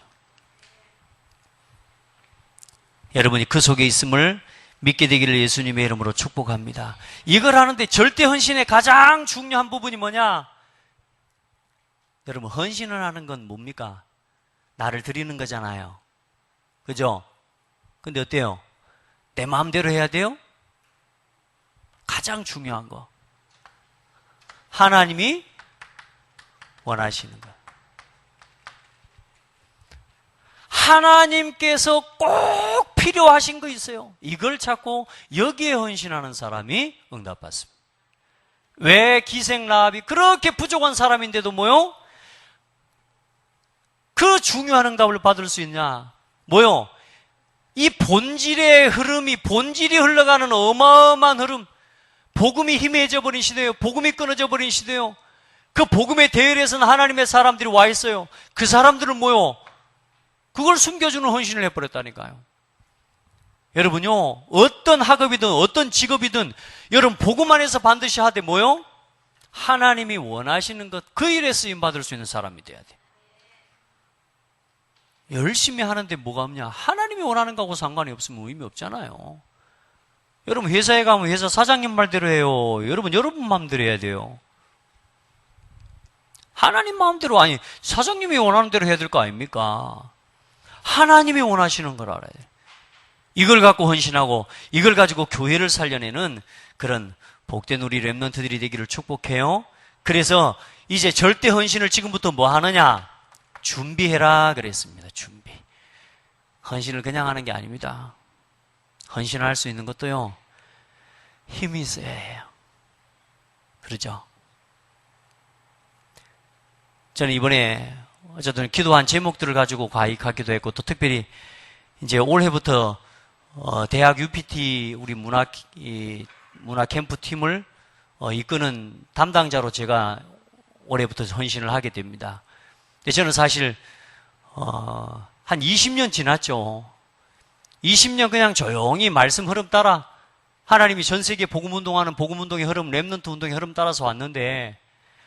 여러분이 그 속에 있음을 믿게 되기를 예수님의 이름으로 축복합니다. 이걸 하는데 절대 헌신의 가장 중요한 부분이 뭐냐? 여러분, 헌신을 하는 건 뭡니까? 나를 드리는 거잖아요. 그죠? 근데 어때요? 내 마음대로 해야 돼요? 가장 중요한 거, 하나님이 원하시는 거. 하나님께서 꼭 필요하신 거 있어요. 이걸 찾고 여기에 헌신하는 사람이 응답받습니다. 왜 기생 라합이 그렇게 부족한 사람인데도 뭐요? 그 중요한 응답을 받을 수 있냐? 뭐요? 이 본질의 흐름이, 본질이 흘러가는 어마어마한 흐름, 복음이 희미해져 버린 시대예요. 복음이 끊어져 버린 시대예요. 그 복음의 대열에서는 하나님의 사람들이 와 있어요. 그 사람들은 뭐요? 그걸 숨겨주는 헌신을 해버렸다니까요. 여러분요, 어떤 학업이든 어떤 직업이든 여러분 복음 안에서 반드시 하되 뭐요? 하나님이 원하시는 것, 그 일에 쓰임받을 수 있는 사람이 돼야 돼. 열심히 하는데 뭐가 없냐? 하나님이 원하는 거하고 상관이 없으면 의미 없잖아요. 여러분 회사에 가면 회사 사장님 말대로 해요. 여러분 마음대로 해야 돼요. 하나님 마음대로, 아니 사장님이 원하는 대로 해야 될 거 아닙니까? 하나님이 원하시는 걸 알아야 돼요. 이걸 갖고 헌신하고 이걸 가지고 교회를 살려내는 그런 복된 우리 렘넌트들이 되기를 축복해요. 그래서 이제 절대 헌신을 지금부터 뭐 하느냐? 준비해라 그랬습니다. 준비. 헌신을 그냥 하는 게 아닙니다. 헌신을 할 수 있는 것도요, 힘이 있어야 해요. 그렇죠? 저는 이번에 어쨌든 기도한 제목들을 가지고 과익하기도 했고, 또 특별히 이제 올해부터 대학 UPT 우리 문화 캠프 팀을 이끄는 담당자로 제가 올해부터 헌신을 하게 됩니다. 근데 저는 사실 한 20년 지났죠. 20년 그냥 조용히 말씀 흐름 따라, 하나님이 전 세계 복음운동하는 복음운동의 흐름, 렘넌트 운동의 흐름 따라서 왔는데,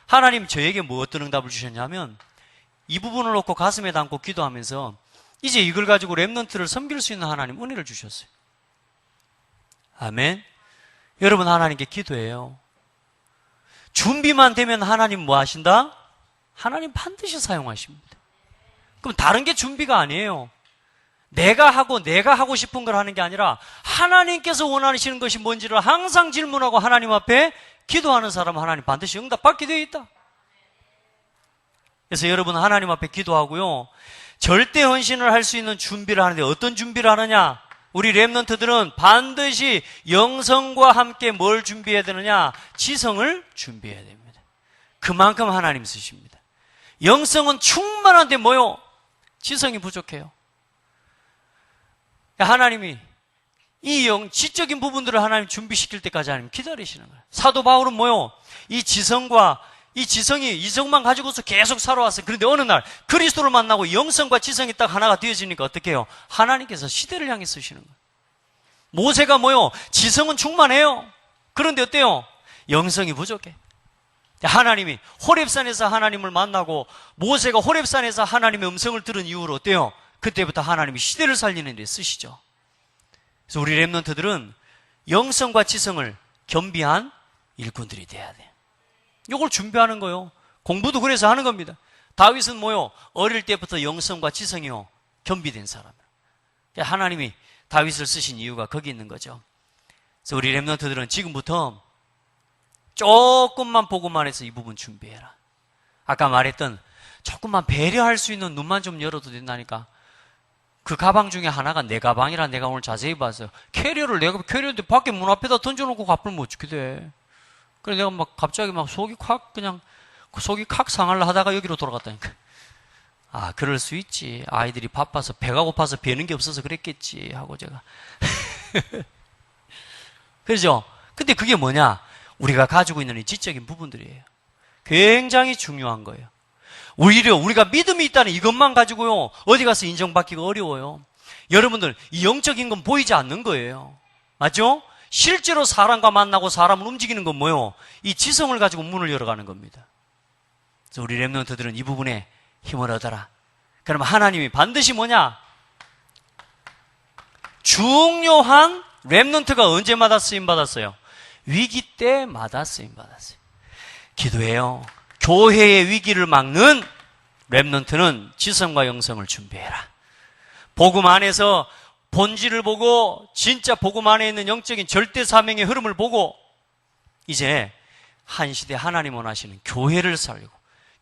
하나님 저에게 뭐 어떤 응답을 주셨냐면, 이 부분을 놓고 가슴에 담고 기도하면서 이제 이걸 가지고 렘넌트를 섬길 수 있는 하나님 은혜를 주셨어요. 아멘. 여러분, 하나님께 기도해요. 준비만 되면 하나님 뭐 하신다? 하나님 반드시 사용하십니다. 그럼 다른 게 준비가 아니에요. 내가 하고 싶은 걸 하는 게 아니라 하나님께서 원하시는 것이 뭔지를 항상 질문하고 하나님 앞에 기도하는 사람은 하나님 반드시 응답받게 되어 있다. 그래서 여러분, 하나님 앞에 기도하고요, 절대 헌신을 할 수 있는 준비를 하는데, 어떤 준비를 하느냐? 우리 렘넌트들은 반드시 영성과 함께 뭘 준비해야 되느냐? 지성을 준비해야 됩니다. 그만큼 하나님 쓰십니다. 영성은 충만한데 뭐요? 지성이 부족해요. 하나님이 이 지적인 부분들을 하나님 준비시킬 때까지 하나님 기다리시는 거예요. 사도 바울은 뭐요? 이 지성만 가지고서 계속 살아왔어요. 그런데 어느 날 그리스도를 만나고 영성과 지성이 딱 하나가 되어지니까 어떻게 해요? 하나님께서 시대를 향해 쓰시는 거예요. 모세가 뭐요? 지성은 충만해요. 그런데 어때요? 영성이 부족해. 하나님이 호렙산에서 하나님을 만나고, 모세가 호렙산에서 하나님의 음성을 들은 이후로 어때요? 그때부터 하나님이 시대를 살리는 데 쓰시죠. 그래서 우리 렘넌트들은 영성과 지성을 겸비한 일꾼들이 돼야 돼요. 이걸 준비하는 거예요. 공부도 그래서 하는 겁니다. 다윗은 뭐요? 어릴 때부터 영성과 지성이요 겸비된 사람. 하나님이 다윗을 쓰신 이유가 거기 있는 거죠. 그래서 우리 렘넌트들은 지금부터 조금만 보고만 해서 이 부분 준비해라. 아까 말했던 조금만 배려할 수 있는 눈만 좀 열어도 된다니까. 그 가방 중에 하나가 내 가방이라 내가 오늘 자세히 봤어요. 캐리어인데 밖에 문 앞에다 던져놓고 가쁘면 어떻게 돼? 그래 내가 막 갑자기 막 속이 콱 상하려 하다가 여기로 돌아갔다니까. 아, 그럴 수 있지. 아이들이 바빠서 배가 고파서 배는 게 없어서 그랬겠지 하고 제가. 그렇죠? 근데 그게 뭐냐? 우리가 가지고 있는 이 지적인 부분들이에요. 굉장히 중요한 거예요. 오히려 우리가 믿음이 있다는 이것만 가지고요 어디 가서 인정받기가 어려워요. 여러분들 이 영적인 건 보이지 않는 거예요. 맞죠? 실제로 사람과 만나고 사람을 움직이는 건 뭐예요? 이 지성을 가지고 문을 열어가는 겁니다. 그래서 우리 렘넌트들은 이 부분에 힘을 얻어라. 그러면 하나님이 반드시 뭐냐? 중요한 렘넌트가 언제마다 쓰임받았어요? 위기 때마다 쓰임받았어요. 기도해요. 교회의 위기를 막는 렘넌트는 지성과 영성을 준비해라. 복음 안에서 본질을 보고 진짜 복음 안에 있는 영적인 절대 사명의 흐름을 보고 이제 한 시대 하나님 원하시는 교회를 살리고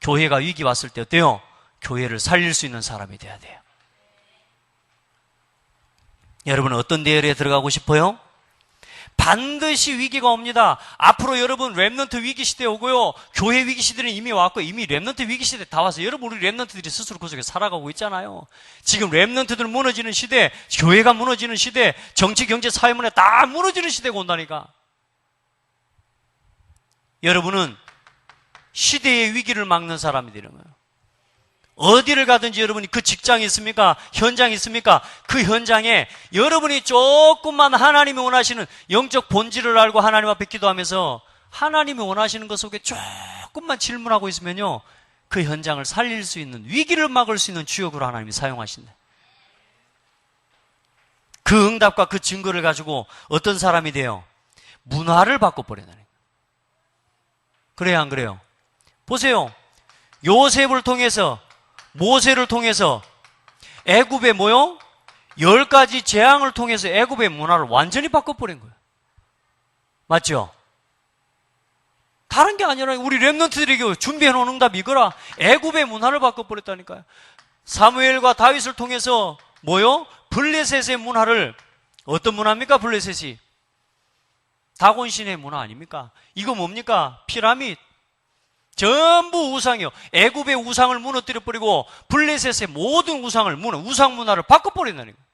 교회가 위기 왔을 때 어때요? 교회를 살릴 수 있는 사람이 돼야 돼요. 여러분은 어떤 대열에 들어가고 싶어요? 반드시 위기가 옵니다. 앞으로 여러분 렘넌트 위기 시대 오고요. 교회 위기 시대는 이미 왔고 이미 렘넌트 위기 시대 다 와서 여러분 우리 렘넌트들이 스스로 그 속에 살아가고 있잖아요. 지금 렘넌트들 무너지는 시대, 교회가 무너지는 시대, 정치, 경제, 사회 문화 다 무너지는 시대가 온다니까. 여러분은 시대의 위기를 막는 사람이 되는 거예요. 어디를 가든지 여러분이 그 직장이 있습니까? 현장이 있습니까? 그 현장에 여러분이 조금만 하나님이 원하시는 영적 본질을 알고 하나님 앞에 기도하면서 하나님이 원하시는 것 속에 조금만 질문하고 있으면요 그 현장을 살릴 수 있는, 위기를 막을 수 있는 주역으로 하나님이 사용하신다. 그 응답과 그 증거를 가지고 어떤 사람이 돼요? 문화를 바꿔버린다는 거예요. 그래요, 안 그래요? 보세요. 요셉을 통해서, 모세를 통해서 애굽의 뭐요? 10가지 재앙을 통해서 애굽의 문화를 완전히 바꿔버린 거예요. 맞죠? 다른 게 아니라 우리 렘넌트들에게 준비해놓은 응답이 이거라. 애굽의 문화를 바꿔버렸다니까요. 사무엘과 다윗을 통해서 뭐요? 블레셋의 문화를, 어떤 문화입니까? 블레셋이 다곤신의 문화 아닙니까? 이거 뭡니까? 피라밋. 전부 우상이요. 애굽의 우상을 무너뜨려버리고 블레셋의 모든 우상을 우상 문화를 바꿔버린다는 거예요.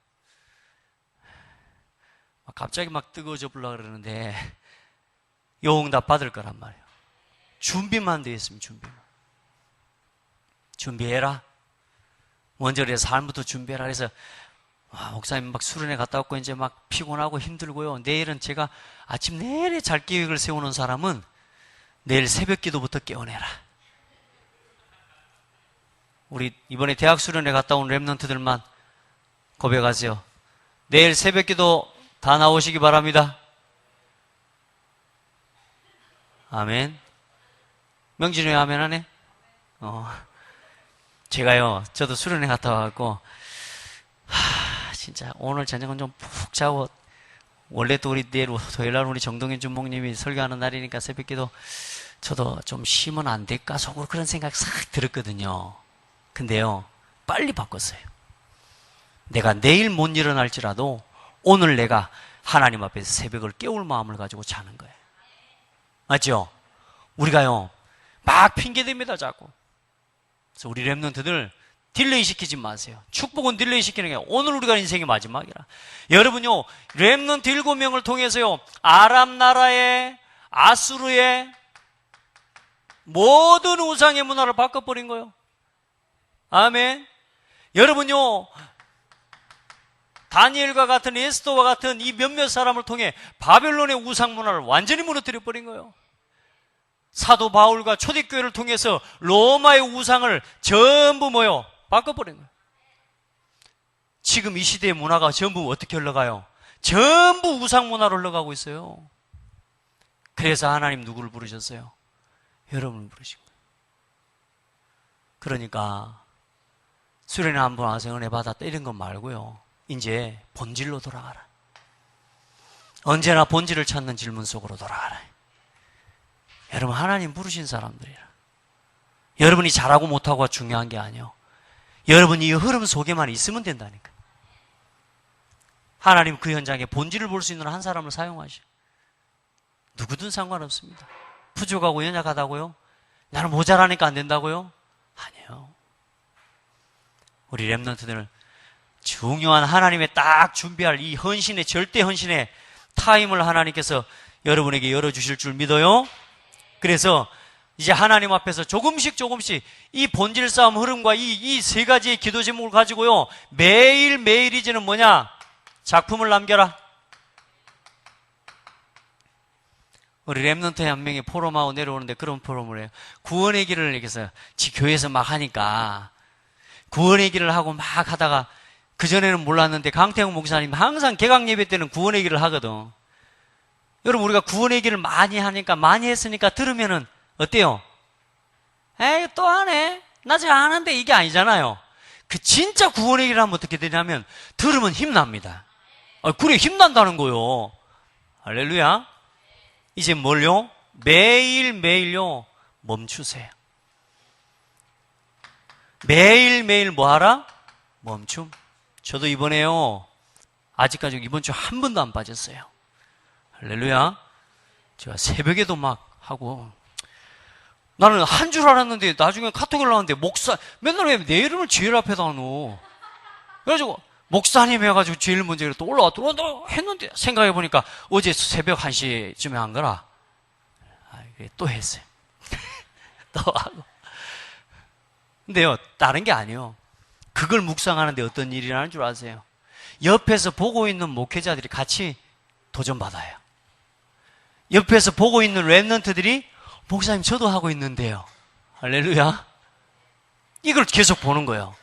갑자기 막 뜨거워져 보려고 그러는데 요 응답 받을 거란 말이에요. 준비만 되어 있으면 준비해라. 먼저 그래서 삶부터 준비해라. 그래서 목사님 막 수련회 갔다 왔고 이제 막 피곤하고 힘들고요. 내일은 제가 아침 내내 잘 계획을 세우는 사람은 내일 새벽 기도부터 깨어내라. 우리 이번에 대학 수련회 갔다 온 렘넌트들만 고백하세요. 내일 새벽 기도 다 나오시기 바랍니다. 아멘. 명진이 왜 아멘 하네? 제가요, 저도 수련회 갔다 와갖고 진짜 오늘 저녁은 좀 푹 자고, 원래 또 우리 내일 토요일날 우리 정동현 주목님이 설교하는 날이니까 새벽기도 저도 좀 쉬면 안 될까 속으로 그런 생각 싹 들었거든요. 근데요 빨리 바꿨어요. 내가 내일 못 일어날지라도 오늘 내가 하나님 앞에서 새벽을 깨울 마음을 가지고 자는 거예요. 맞죠? 우리가요 막 핑계댑니다 자꾸. 그래서 우리 렘넌트들 딜레이 시키지 마세요. 축복은 딜레이 시키는 게 오늘 우리가 인생의 마지막이라. 여러분요 렘넌트 7명을 통해서요 아람 나라의, 아수르의 모든 우상의 문화를 바꿔버린 거예요. 아멘. 여러분요 다니엘과 같은, 에스더와 같은 이 몇몇 사람을 통해 바벨론의 우상 문화를 완전히 무너뜨려 버린 거예요. 사도 바울과 초대교회를 통해서 로마의 우상을 전부 바꿔버린 거예요. 지금 이 시대의 문화가 전부 어떻게 흘러가요? 전부 우상 문화로 흘러가고 있어요. 그래서 하나님 누구를 부르셨어요? 여러분을 부르신 거예요. 그러니까 수련회 한번 와서 은혜 받았다 이런 것 말고요. 이제 본질로 돌아가라. 언제나 본질을 찾는 질문 속으로 돌아가라. 여러분, 하나님 부르신 사람들이라. 여러분이 잘하고 못하고가 중요한 게 아니에요. 여러분이 이 흐름 속에만 있으면 된다니까. 하나님 그 현장에 본질을 볼 수 있는 한 사람을 사용하셔. 누구든 상관없습니다. 부족하고 연약하다고요? 나는 모자라니까 안 된다고요? 아니에요. 우리 렘넌트들 중요한 하나님의 딱 준비할 이 헌신의, 절대 헌신의 타임을 하나님께서 여러분에게 열어주실 줄 믿어요. 그래서 이제 하나님 앞에서 조금씩 이 본질 싸움 흐름과 이 세 가지의 기도 제목을 가지고요, 매일 이제는 뭐냐? 작품을 남겨라. 우리 렘넌트에 한 명이 포럼하고 내려오는데 그런 포럼을 해요. 구원의 길을 얘기해서 교회에서 막 하니까 구원의 길을 하고 막 하다가 그전에는 몰랐는데 강태형 목사님 항상 개강 예배 때는 구원의 길을 하거든. 여러분, 우리가 구원의 길을 많이 했으니까 들으면은 어때요? 에이, 또 하네? 나 잘 안 하는데 이게 아니잖아요. 그 진짜 구원의 길을 하면 어떻게 되냐면 들으면 힘납니다. 그래, 힘난다는 거요. 할렐루야. 이제 뭘요? 매일매일요, 멈추세요. 매일매일 뭐 하라? 멈춤. 저도 이번에요, 아직까지 이번 주 한 번도 안 빠졌어요. 할렐루야. 제가 새벽에도 막 하고, 나는 한 줄 알았는데 나중에 카톡을 나왔는데 맨날 왜 내 이름을 제일 앞에다 놓어? 그래가지고 목사님 해가지고 제일 먼저 또 올라왔더라 했는데 생각해보니까 어제 새벽 1시쯤에 한 거라. 또 했어요. 또 하고. 근데요, 다른 게 아니에요. 그걸 묵상하는데 어떤 일이 일어나는 줄 아세요? 옆에서 보고 있는 목회자들이 같이 도전받아요. 옆에서 보고 있는 렘넌트들이 목사님 저도 하고 있는데요. 할렐루야. 이걸 계속 보는 거예요.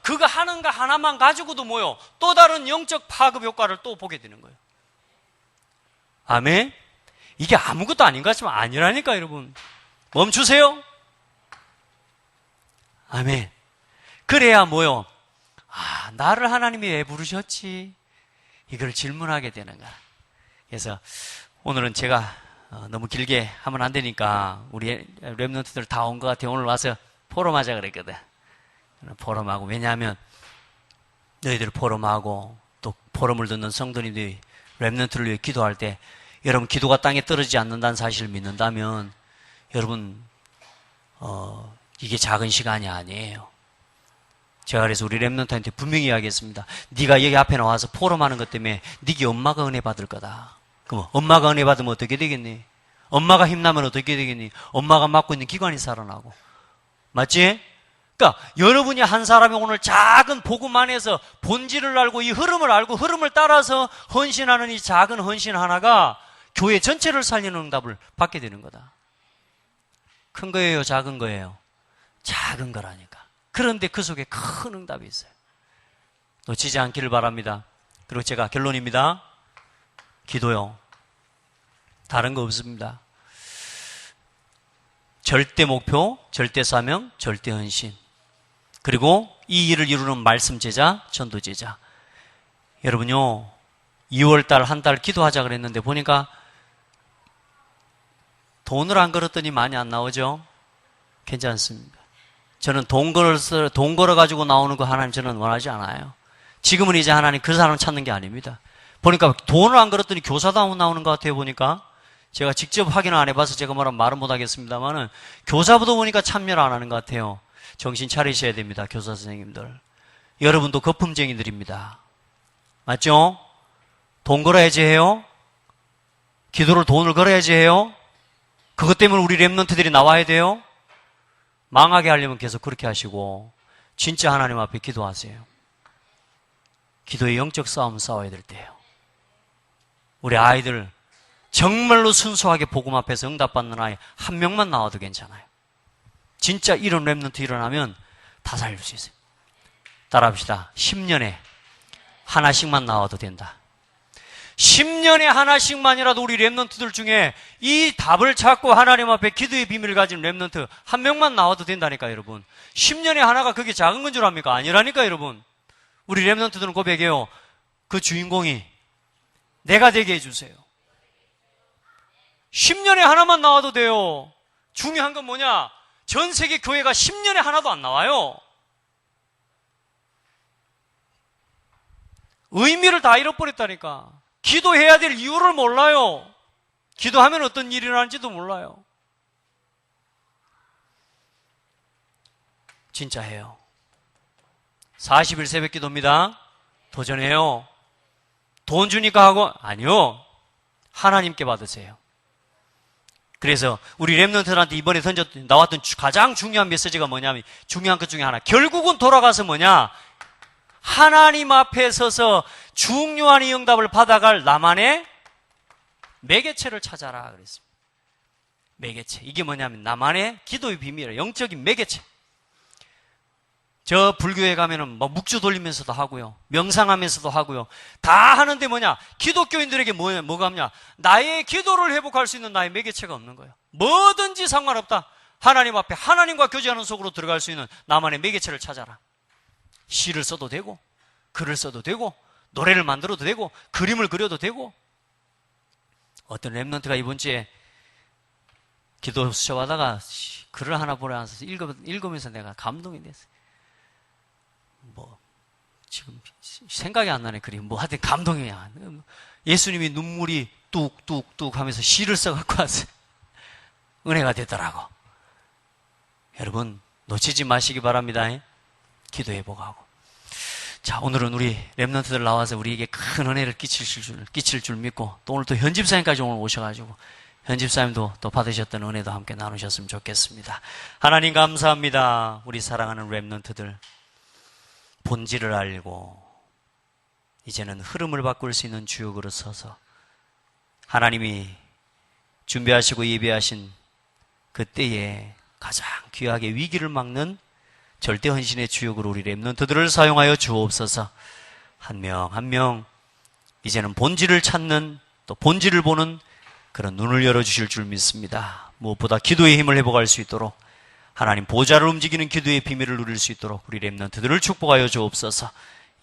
그거 하는 거 하나만 가지고도 뭐요? 또 다른 영적 파급 효과를 또 보게 되는 거예요. 아멘? 이게 아무것도 아닌 것 같지만 아니라니까, 여러분. 멈추세요. 아멘. 그래야 뭐요? 나를 하나님이 왜 부르셨지? 이걸 질문하게 되는 거야. 그래서 오늘은 제가 너무 길게 하면 안 되니까 우리 렘넌트들 다 온 것 같아요. 오늘 와서 포럼하자 그랬거든. 포럼하고, 왜냐하면 너희들 포럼하고 또 포럼을 듣는 성도님들이 렘넌트를 위해 기도할 때 여러분 기도가 땅에 떨어지지 않는다는 사실을 믿는다면 여러분 이게 작은 시간이 아니에요. 제가 그래서 우리 렘넌트한테 분명히 이야기했습니다. 네가 여기 앞에 나와서 포럼하는 것 때문에 네게 엄마가 은혜 받을 거다. 그럼 엄마가 은혜 받으면 어떻게 되겠니? 엄마가 힘나면 어떻게 되겠니? 엄마가 맡고 있는 기관이 살아나고. 맞지? 그러니까 여러분이 한 사람이 오늘 작은 복음 안에서 본질을 알고 이 흐름을 알고 흐름을 따라서 헌신하는 이 작은 헌신 하나가 교회 전체를 살리는 응답을 받게 되는 거다. 큰 거예요, 작은 거예요? 작은 거라니까. 그런데 그 속에 큰 응답이 있어요. 놓치지 않기를 바랍니다. 그리고 제가 결론입니다. 기도요. 다른 거 없습니다. 절대 목표, 절대 사명, 절대 헌신. 그리고 이 일을 이루는 말씀 제자, 전도 제자. 여러분요, 2월달 한 달 기도하자 그랬는데 보니까 돈을 안 걸었더니 많이 안 나오죠? 괜찮습니다. 저는 돈 걸어가지고 나오는 거 하나님 저는 원하지 않아요. 지금은 이제 하나님 그 사람을 찾는 게 아닙니다. 보니까 돈을 안 걸었더니 교사도 나오는 것 같아요, 보니까. 제가 직접 확인을 안 해봐서 제가 말은 못 하겠습니다만은 교사부도 보니까 참여를 안 하는 것 같아요. 정신 차리셔야 됩니다, 교사 선생님들. 여러분도 거품쟁이들입니다. 맞죠? 돈 걸어야지 해요? 기도를 돈을 걸어야지 해요? 그것 때문에 우리 렘넌트들이 나와야 돼요? 망하게 하려면 계속 그렇게 하시고 진짜 하나님 앞에 기도하세요. 기도의 영적 싸움 싸워야 될 때예요. 우리 아이들 정말로 순수하게 복음 앞에서 응답받는 아이 한 명만 나와도 괜찮아요. 진짜 이런 렘넌트 일어나면 다 살릴 수 있어요. 따라합시다. 10년에 하나씩만 나와도 된다. 10년에 하나씩만이라도 우리 렘넌트들 중에 이 답을 찾고 하나님 앞에 기도의 비밀을 가진 렘넌트 한 명만 나와도 된다니까, 여러분. 10년에 하나가 그게 작은 건 줄 압니까? 아니라니까, 여러분. 우리 렘넌트들은 고백해요. 그 주인공이 내가 되게 해주세요. 10년에 하나만 나와도 돼요. 중요한 건 뭐냐? 전 세계 교회가 10년에 하나도 안 나와요. 의미를 다 잃어버렸다니까. 기도해야 될 이유를 몰라요. 기도하면 어떤 일이 일어나는지도 몰라요. 진짜 해요. 40일 새벽 기도입니다. 도전해요. 돈 주니까 하고? 아니요. 하나님께 받으세요. 그래서 우리 렘넌트들한테 이번에 나왔던 가장 중요한 메시지가 뭐냐면, 중요한 것 중에 하나. 결국은 돌아가서 뭐냐? 하나님 앞에 서서 중요한 이 응답을 받아갈 나만의 매개체를 찾아라 그랬습니다. 매개체. 이게 뭐냐면 나만의 기도의 비밀이에요. 영적인 매개체. 저 불교에 가면은 뭐 묵주 돌리면서도 하고요. 명상하면서도 하고요. 다 하는데 뭐냐? 기독교인들에게 뭐가 없냐? 나의 기도를 회복할 수 있는 나의 매개체가 없는 거예요. 뭐든지 상관없다. 하나님 앞에 하나님과 교제하는 속으로 들어갈 수 있는 나만의 매개체를 찾아라. 시를 써도 되고, 글을 써도 되고, 노래를 만들어도 되고, 그림을 그려도 되고. 어떤 렘넌트가 이번 주에 기도 수첩하다가 글을 하나 보려 앉아서 읽으면서 내가 감동이 됐어요. 지금 생각이 안 나네, 그림. 하여튼 감동이야. 예수님이 눈물이 뚝뚝뚝 하면서 시를 써갖고 왔어요. 은혜가 되더라고. 여러분, 놓치지 마시기 바랍니다. 기도해보고. 자, 오늘은 우리 렘넌트들 나와서 우리에게 큰 은혜를 끼칠 줄 믿고, 또 오늘 또 현집사님까지 오늘 오셔가지고, 현집사님도 또 받으셨던 은혜도 함께 나누셨으면 좋겠습니다. 하나님 감사합니다. 우리 사랑하는 렘넌트들, 본질을 알고, 이제는 흐름을 바꿀 수 있는 주역으로 서서, 하나님이 준비하시고 예배하신 그때에 가장 귀하게 위기를 막는 절대 헌신의 주역으로 우리 렘넌트들을 사용하여 주옵소서. 한 명 한 명 이제는 본질을 찾는, 또 본질을 보는 그런 눈을 열어주실 줄 믿습니다. 무엇보다 기도의 힘을 회복할 수 있도록, 하나님 보좌를 움직이는 기도의 비밀을 누릴 수 있도록 우리 렘넌트들을 축복하여 주옵소서.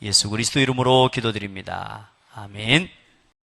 예수 그리스도 이름으로 기도드립니다. 아멘.